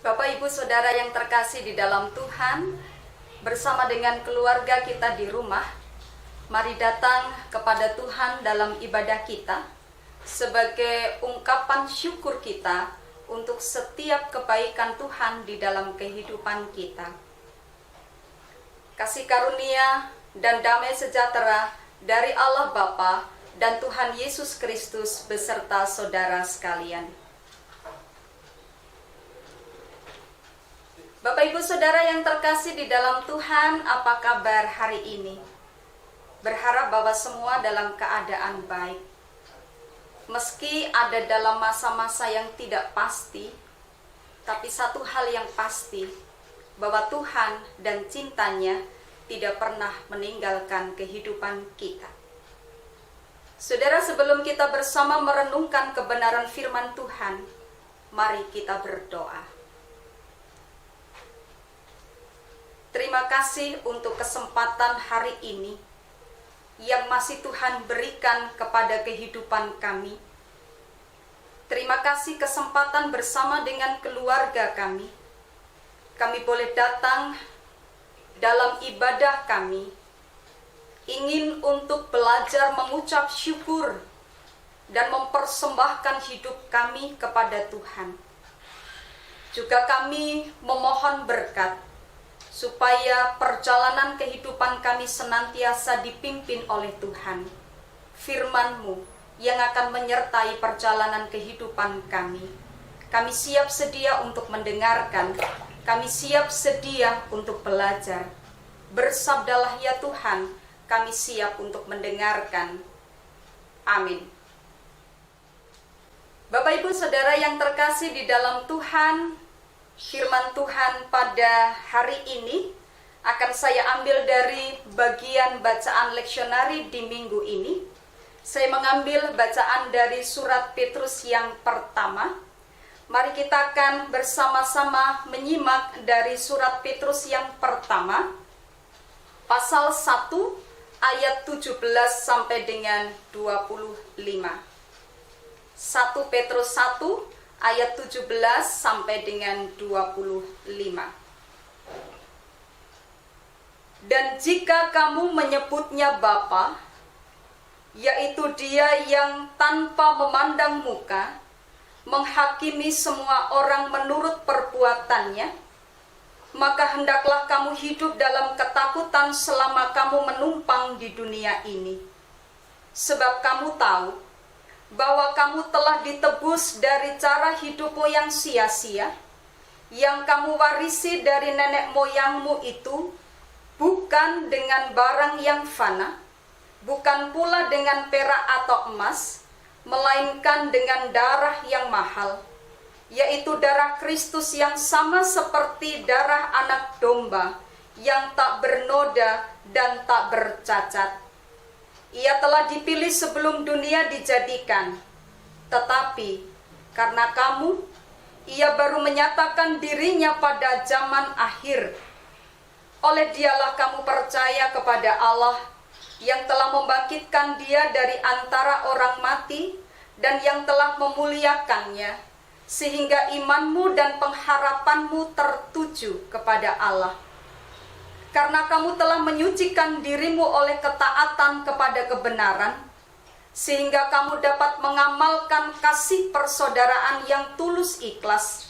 Bapak, Ibu, Saudara yang terkasih di dalam Tuhan, bersama dengan keluarga kita di rumah, mari datang kepada Tuhan dalam ibadah kita sebagai ungkapan syukur kita untuk setiap kebaikan Tuhan di dalam kehidupan kita. Kasih karunia dan damai sejahtera dari Allah Bapa dan Tuhan Yesus Kristus beserta saudara sekalian. Bapak, Ibu, Saudara yang terkasih di dalam Tuhan, apa kabar hari ini? Berharap bahwa semua dalam keadaan baik. Meski ada dalam masa-masa yang tidak pasti, tapi satu hal yang pasti, bahwa Tuhan dan cintanya tidak pernah meninggalkan kehidupan kita. Saudara, sebelum kita bersama merenungkan kebenaran firman Tuhan, mari kita berdoa. Terima kasih untuk kesempatan hari ini yang masih Tuhan berikan kepada kehidupan kami. Terima kasih kesempatan bersama dengan keluarga kami. Kami boleh datang dalam ibadah kami, ingin untuk belajar mengucap syukur dan mempersembahkan hidup kami kepada Tuhan. Juga kami memohon berkat supaya perjalanan kehidupan kami senantiasa dipimpin oleh Tuhan. Firman-Mu yang akan menyertai perjalanan kehidupan kami. Kami siap sedia untuk mendengarkan. Kami siap sedia untuk belajar. Bersabdalah ya Tuhan, kami siap untuk mendengarkan. Amin. Bapak, Ibu, Saudara yang terkasih di dalam Tuhan, firman Tuhan pada hari ini akan saya ambil dari bagian bacaan leksionari di minggu ini. Saya mengambil bacaan dari surat Petrus yang pertama. Mari kita akan bersama-sama menyimak dari surat Petrus yang pertama, pasal 1 ayat 17 sampai dengan 25. 1 Petrus 1 ayat 17 sampai dengan 25. Dan jika kamu menyebutnya Bapa, yaitu Dia yang tanpa memandang muka, menghakimi semua orang menurut perbuatannya, maka hendaklah kamu hidup dalam ketakutan selama kamu menumpang di dunia ini. Sebab kamu tahu bahwa kamu telah ditebus dari cara hidupmu yang sia-sia, yang kamu warisi dari nenek moyangmu itu, bukan dengan barang yang fana, bukan pula dengan perak atau emas, melainkan dengan darah yang mahal, yaitu darah Kristus yang sama seperti darah anak domba, yang tak bernoda dan tak bercacat. Ia telah dipilih sebelum dunia dijadikan, tetapi karena kamu, Ia baru menyatakan dirinya pada zaman akhir. Oleh Dialah kamu percaya kepada Allah yang telah membangkitkan Dia dari antara orang mati dan yang telah memuliakannya, sehingga imanmu dan pengharapanmu tertuju kepada Allah. Karena kamu telah menyucikan dirimu oleh ketaatan kepada kebenaran, sehingga kamu dapat mengamalkan kasih persaudaraan yang tulus ikhlas.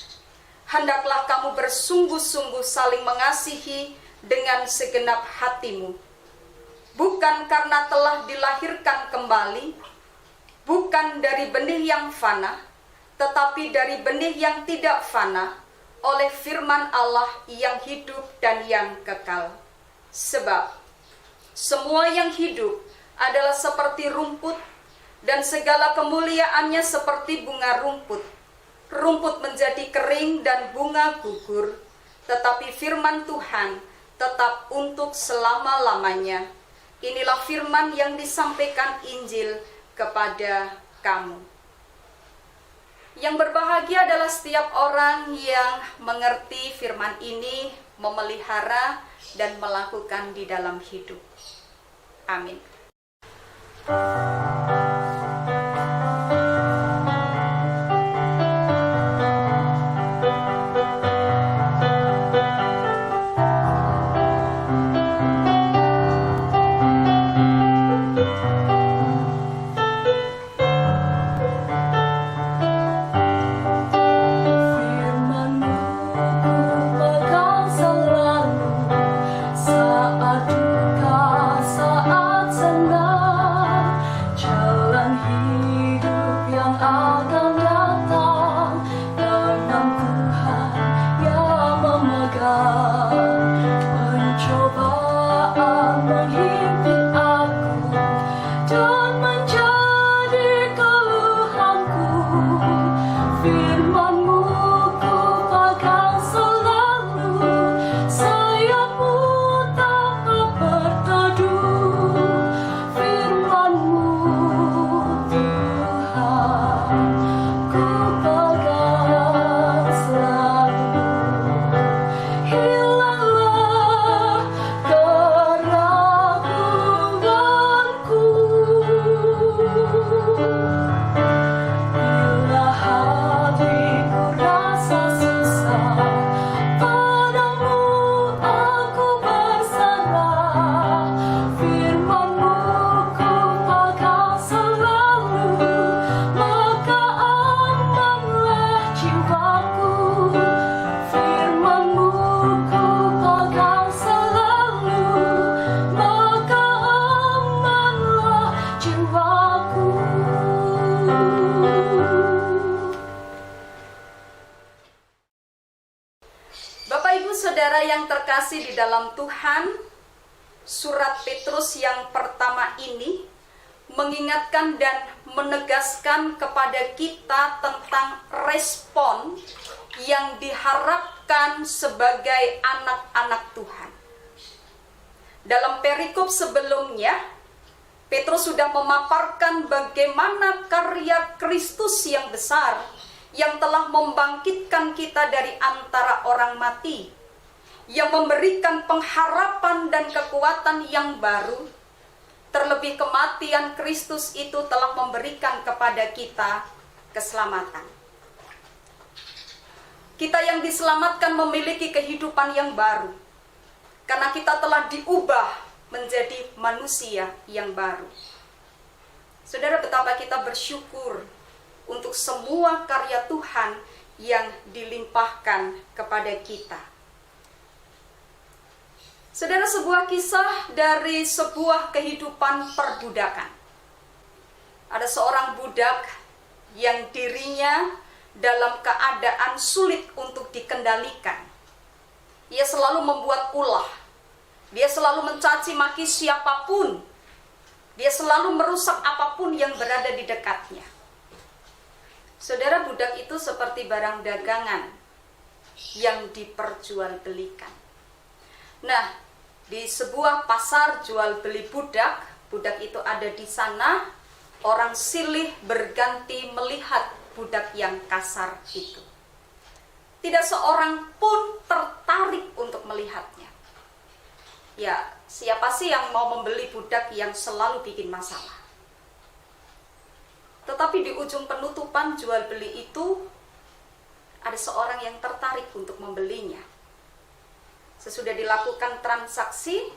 Hendaklah kamu bersungguh-sungguh saling mengasihi dengan segenap hatimu, bukan karena telah dilahirkan kembali, bukan dari benih yang fana, tetapi dari benih yang tidak fana, oleh firman Allah yang hidup dan yang kekal. Sebab semua yang hidup adalah seperti rumput, dan segala kemuliaannya seperti bunga rumput. Rumput menjadi kering dan bunga gugur, tetapi firman Tuhan tetap untuk selama-lamanya. Inilah firman yang disampaikan Injil kepada kamu. Yang berbahagia adalah setiap orang yang mengerti firman ini, memelihara dan melakukan di dalam hidup. Amin. akan datang dengan Tuhan yang memegang. Pencobaan menghimpit aku dan menjadi keluhanku. Firman-Mu ku pegang selalu, sayap-Mu tanpa berteduh. Firman-Mu Tuhan ku pegang selalu. Hilanglah keraguanku bila hatiku rasa susah. Padamu aku berserah. Firman-Mu ku pegang selalu, maka amanlah jiwaku. Firman-Mu ku pegang selalu, maka amanlah jiwaku. Bapak Ibu Saudara yang terkasih di dalam Tuhan, surat Petrus yang pertama ini mengingatkan dan menegaskan kepada kita tentang respon yang diharapkan sebagai anak-anak Tuhan. Dalam perikop sebelumnya, Petrus sudah memaparkan bagaimana karya Kristus yang besar yang telah membangkitkan kita dari antara orang mati, yang memberikan pengharapan dan kekuatan yang baru. Terlebih kematian Kristus itu telah memberikan kepada kita keselamatan. Kita yang diselamatkan memiliki kehidupan yang baru, karena kita telah diubah menjadi manusia yang baru. Saudara, betapa kita bersyukur untuk semua karya Tuhan yang dilimpahkan kepada kita. Saudara, sebuah kisah dari sebuah kehidupan perbudakan. Ada seorang budak yang dirinya dalam keadaan sulit untuk dikendalikan. Ia selalu membuat ulah. Dia selalu mencaci maki siapapun. Dia selalu merusak apapun yang berada di dekatnya. Saudara, budak itu seperti barang dagangan yang diperjualbelikan. Nah, di sebuah pasar jual beli budak, budak itu ada di sana, orang silih berganti melihat budak yang kasar itu. Tidak seorang pun tertarik untuk melihatnya. Ya, siapa sih yang mau membeli budak yang selalu bikin masalah? Tetapi di ujung penutupan jual beli itu, ada seorang yang tertarik untuk membelinya. Sesudah dilakukan transaksi,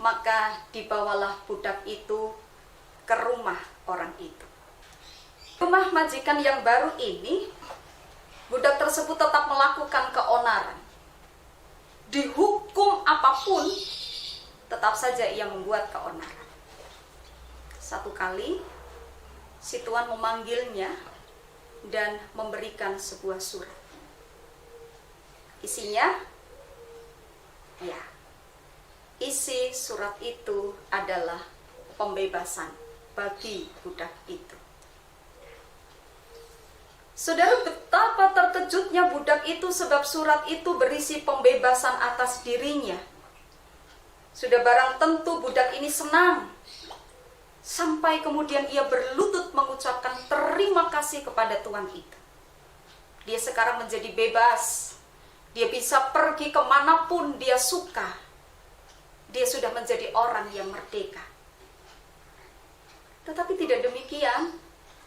maka dibawalah budak itu ke rumah orang itu. Rumah majikan yang baru ini, budak tersebut tetap melakukan keonaran. Dihukum apapun, tetap saja ia membuat keonaran. Satu kali, si tuan memanggilnya dan memberikan sebuah surat. Isinya, ya, isi surat itu adalah pembebasan bagi budak itu. Saudara, betapa terkejutnya budak itu sebab surat itu berisi pembebasan atas dirinya. Sudah barang tentu budak ini senang. Sampai kemudian ia berlutut mengucapkan terima kasih kepada Tuhan itu. Dia sekarang menjadi bebas. Dia bisa pergi kemanapun dia suka. Dia sudah menjadi orang yang merdeka. Tetapi tidak demikian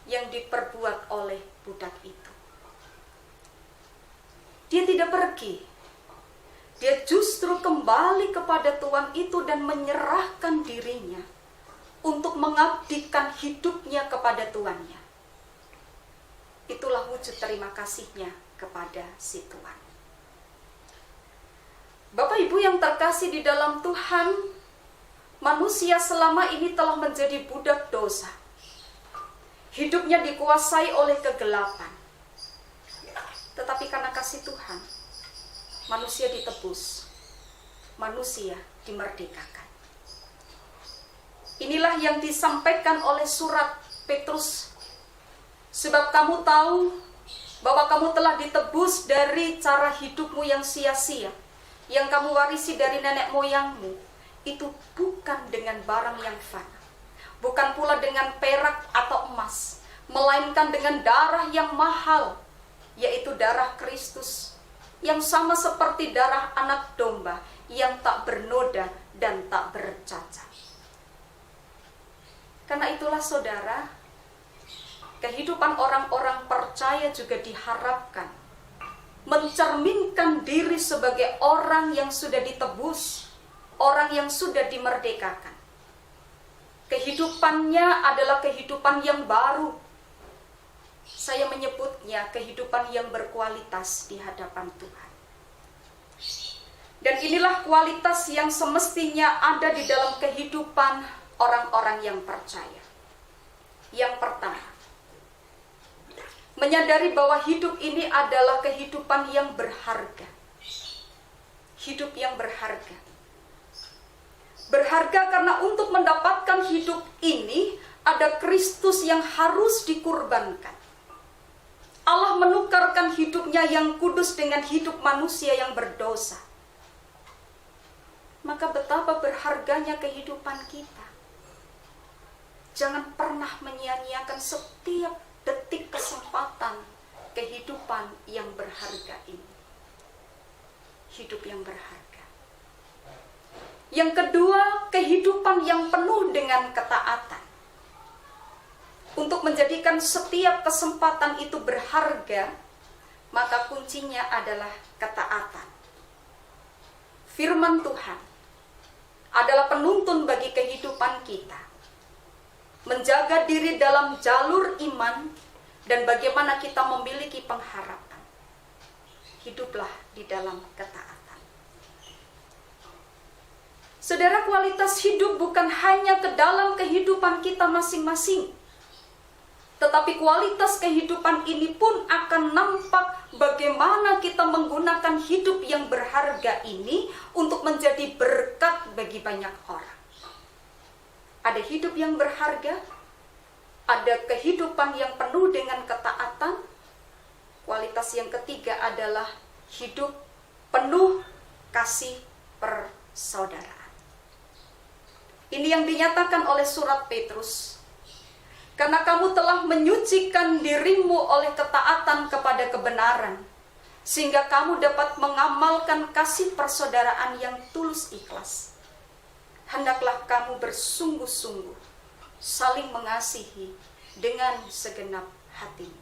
yang diperbuat oleh budak itu. Dia tidak pergi. Dia justru kembali kepada Tuhan itu dan menyerahkan dirinya untuk mengabdikan hidupnya kepada Tuannya. Itulah wujud terima kasihnya kepada si Tuhan. Bapak Ibu yang terkasih di dalam Tuhan, manusia selama ini telah menjadi budak dosa. Hidupnya dikuasai oleh kegelapan. Tetapi karena kasih Tuhan, manusia ditebus, manusia dimerdekakan. Inilah yang disampaikan oleh surat Petrus. Sebab kamu tahu bahwa kamu telah ditebus dari cara hidupmu yang sia-sia, yang kamu warisi dari nenek moyangmu. Itu bukan dengan barang yang fana, bukan pula dengan perak atau emas, melainkan dengan darah yang mahal, yaitu darah Kristus, yang sama seperti darah anak domba, yang tak bernoda dan tak bercacat. Karena itulah saudara, kehidupan orang-orang percaya juga diharapkan mencerminkan diri sebagai orang yang sudah ditebus, orang yang sudah dimerdekakan. Kehidupannya adalah kehidupan yang baru. Saya menyebutnya kehidupan yang berkualitas di hadapan Tuhan. Dan inilah kualitas yang semestinya ada di dalam kehidupan orang-orang yang percaya. Yang pertama, menyadari bahwa hidup ini adalah kehidupan yang berharga. Hidup yang berharga. Berharga karena untuk mendapatkan hidup ini ada Kristus yang harus dikurbankan. Allah menukarkan hidupnya yang kudus dengan hidup manusia yang berdosa. Maka betapa berharganya kehidupan kita. Jangan pernah menyia-nyiakan setiap detik kesempatan kehidupan yang berharga ini. Hidup yang berharga. Yang kedua, kehidupan yang penuh dengan ketaatan. Untuk menjadikan setiap kesempatan itu berharga, maka kuncinya adalah ketaatan. Firman Tuhan adalah penuntun bagi kehidupan kita. Menjaga diri dalam jalur iman dan bagaimana kita memiliki pengharapan. Hiduplah di dalam ketaatan. Saudara, kualitas hidup bukan hanya ke dalam kehidupan kita masing-masing, tetapi kualitas kehidupan ini pun akan nampak bagaimana kita menggunakan hidup yang berharga ini untuk menjadi berkat bagi banyak orang. Ada hidup yang berharga, ada kehidupan yang penuh dengan ketaatan. Kualitas yang ketiga adalah hidup penuh kasih persaudaraan. Ini yang dinyatakan oleh surat Petrus. Karena kamu telah menyucikan dirimu oleh ketaatan kepada kebenaran, sehingga kamu dapat mengamalkan kasih persaudaraan yang tulus ikhlas. Hendaklah kamu bersungguh-sungguh saling mengasihi dengan segenap hati.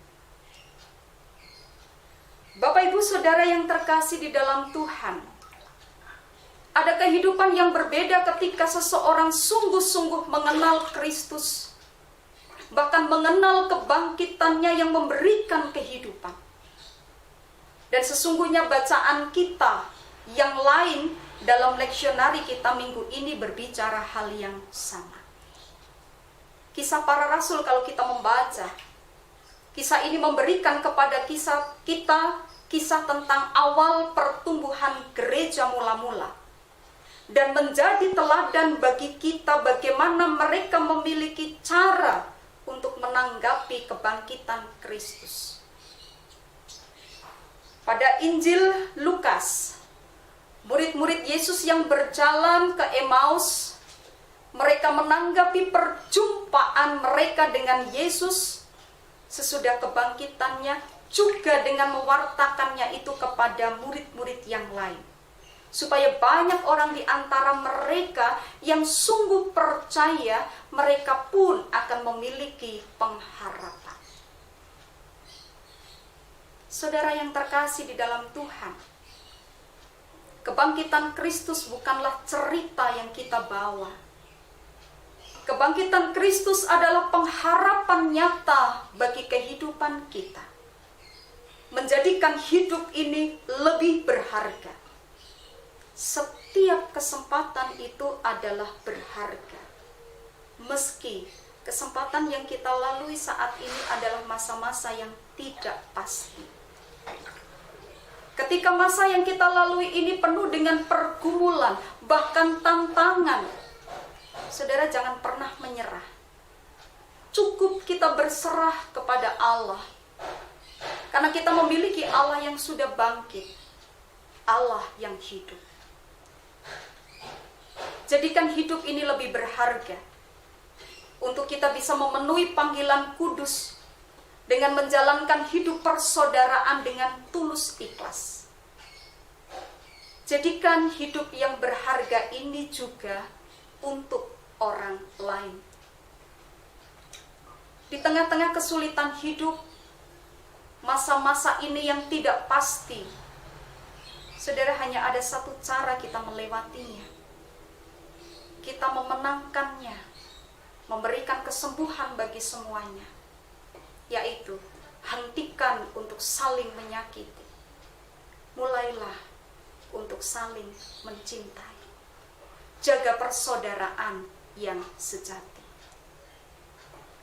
Bapak Ibu Saudara yang terkasih di dalam Tuhan, ada kehidupan yang berbeda ketika seseorang sungguh-sungguh mengenal Kristus, bahkan mengenal kebangkitannya yang memberikan kehidupan. Dan sesungguhnya bacaan kita yang lain dalam leksionari kita minggu ini berbicara hal yang sama. Kisah para rasul, kalau kita membaca, kisah ini memberikan kepada kita kisah tentang awal pertumbuhan gereja mula-mula. Dan menjadi teladan bagi kita bagaimana mereka memiliki cara untuk menanggapi kebangkitan Kristus. Pada Injil Lukas, murid-murid Yesus yang berjalan ke Emmaus, mereka menanggapi perjumpaan mereka dengan Yesus sesudah kebangkitannya, juga dengan mewartakannya itu kepada murid-murid yang lain. Supaya banyak orang di antara mereka yang sungguh percaya, mereka pun akan memiliki pengharapan. Saudara yang terkasih di dalam Tuhan, kebangkitan Kristus bukanlah cerita yang kita bawa. Kebangkitan Kristus adalah pengharapan nyata bagi kehidupan kita. Menjadikan hidup ini lebih berharga. Setiap kesempatan itu adalah berharga. Meski kesempatan yang kita lalui saat ini adalah masa-masa yang tidak pasti. Ketika masa yang kita lalui ini penuh dengan pergumulan, bahkan tantangan, saudara jangan pernah menyerah. Cukup kita berserah kepada Allah. Karena kita memiliki Allah yang sudah bangkit, Allah yang hidup. Jadikan hidup ini lebih berharga, untuk kita bisa memenuhi panggilan kudus dengan menjalankan hidup persaudaraan dengan tulus ikhlas. Jadikan hidup yang berharga ini juga untuk orang lain. Di tengah-tengah kesulitan hidup, masa-masa ini yang tidak pasti, saudara, hanya ada satu cara kita melewatinya. Kita memenangkannya, memberikan kesembuhan bagi semuanya, yaitu hentikan untuk saling menyakiti. Mulailah untuk saling mencintai. Jaga persaudaraan yang sejati.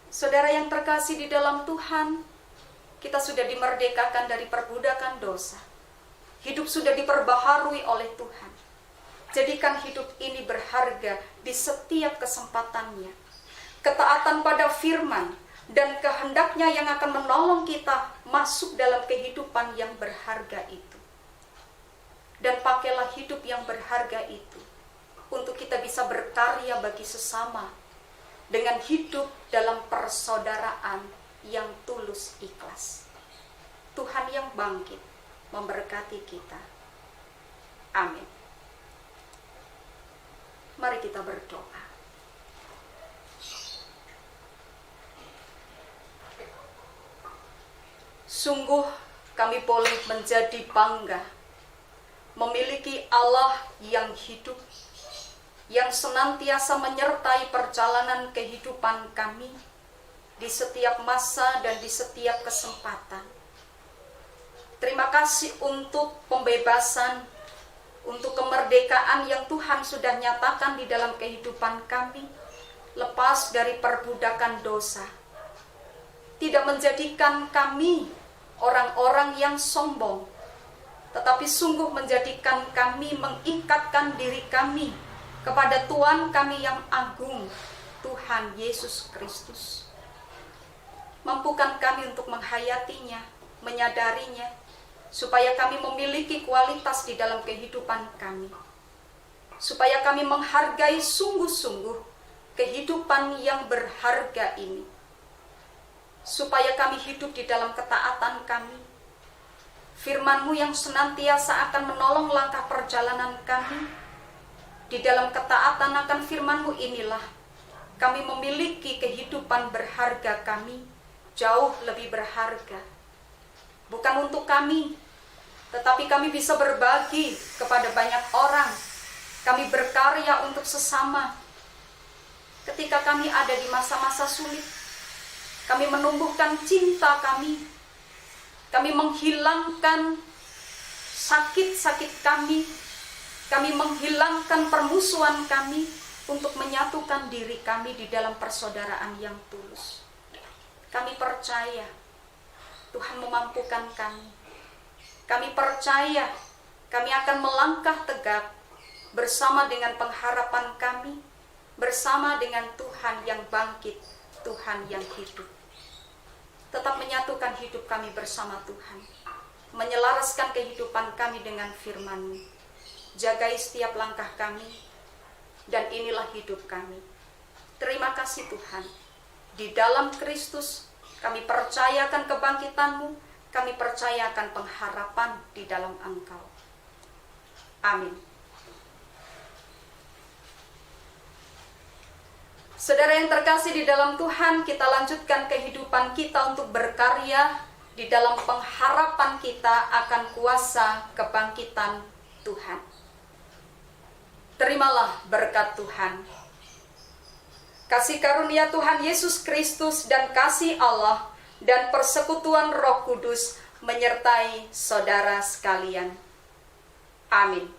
Saudara yang terkasih di dalam Tuhan, kita sudah dimerdekakan dari perbudakan dosa. Hidup sudah diperbaharui oleh Tuhan. Jadikan hidup ini berharga di setiap kesempatannya. Ketaatan pada firman dan kehendaknya yang akan menolong kita masuk dalam kehidupan yang berharga itu. Dan pakailah hidup yang berharga itu untuk kita bisa berkarya bagi sesama dengan hidup dalam persaudaraan yang tulus ikhlas. Tuhan yang bangkit memberkati kita. Amin. Mari kita berdoa. Sungguh kami boleh menjadi bangga memiliki Allah yang hidup, yang senantiasa menyertai perjalanan kehidupan kami di setiap masa dan di setiap kesempatan. Terima kasih untuk pembebasan, untuk kemerdekaan yang Tuhan sudah nyatakan di dalam kehidupan kami, lepas dari perbudakan dosa. Tidak menjadikan kami orang-orang yang sombong, tetapi sungguh menjadikan kami mengikatkan diri kami kepada Tuhan kami yang agung, Tuhan Yesus Kristus. Mampukan kami untuk menghayatinya, menyadarinya, supaya kami memiliki kualitas di dalam kehidupan kami. Supaya kami menghargai sungguh-sungguh kehidupan yang berharga ini. Supaya kami hidup di dalam ketaatan kami. Firman-Mu yang senantiasa akan menolong langkah perjalanan kami. Di dalam ketaatan akan firman-Mu inilah kami memiliki kehidupan berharga kami, jauh lebih berharga. Bukan untuk kami, tetapi kami bisa berbagi kepada banyak orang. Kami berkarya untuk sesama. Ketika kami ada di masa-masa sulit, kami menumbuhkan cinta kami. Kami menghilangkan sakit-sakit kami. Kami menghilangkan permusuhan kami untuk menyatukan diri kami di dalam persaudaraan yang tulus. Kami percaya Tuhan memampukan kami. Kami percaya kami akan melangkah tegak bersama dengan pengharapan kami, bersama dengan Tuhan yang bangkit, Tuhan yang hidup. Tetap menyatukan hidup kami bersama Tuhan, menyelaraskan kehidupan kami dengan firman-Mu. Jagai setiap langkah kami, dan inilah hidup kami. Terima kasih Tuhan. Di dalam Kristus kami percayakan kebangkitan-Mu, kami percayakan pengharapan di dalam Engkau. Amin. Saudara yang terkasih di dalam Tuhan, kita lanjutkan kehidupan kita untuk berkarya di dalam pengharapan kita akan kuasa kebangkitan Tuhan. Terimalah berkat Tuhan. Kasih karunia Tuhan Yesus Kristus dan kasih Allah dan persekutuan Roh Kudus menyertai saudara sekalian. Amin.